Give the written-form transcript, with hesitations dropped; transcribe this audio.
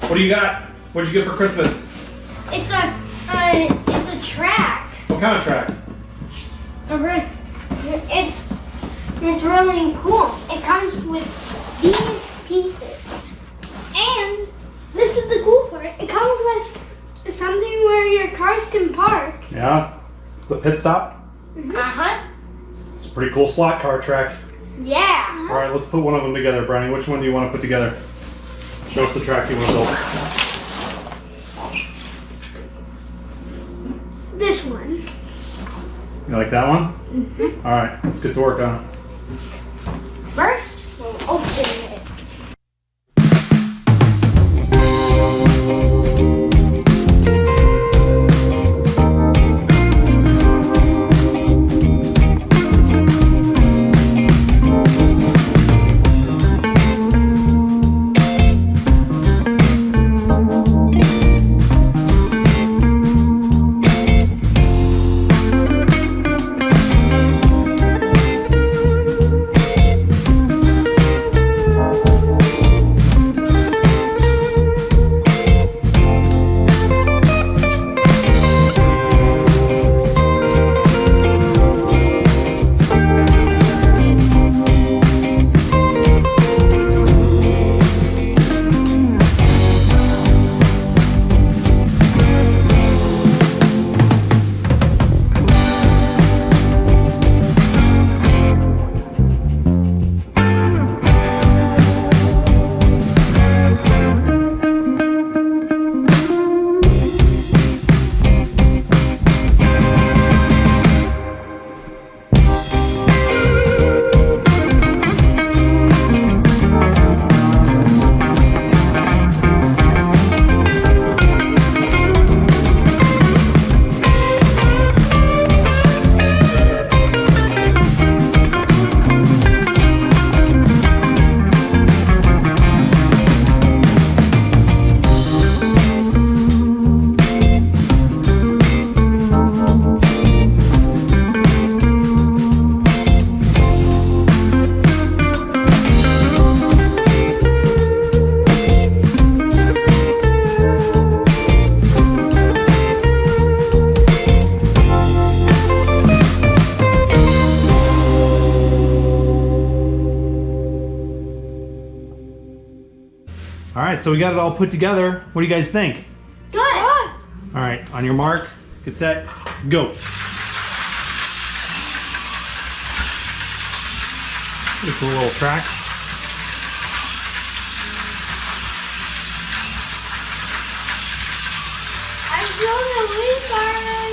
What do you got? What'd you get for Christmas? It's a track. What kind of track? It's really cool. It comes with these pieces. And this is the cool part. It comes with something where your cars can park. Yeah, the pit stop. Uh-huh. It's a pretty cool slot car track. Yeah. All right, let's put one of them together, Brownie. Which one do you want to put together? Show us the track you want to build. This one. You like that one? Mm-hmm. All right, let's get to work on it. First, we'll open it. All right, so we got it all put together. What do you guys think? Good. All right, on your mark, get set, go. Just a little track. I'm doing a wheelbarrow.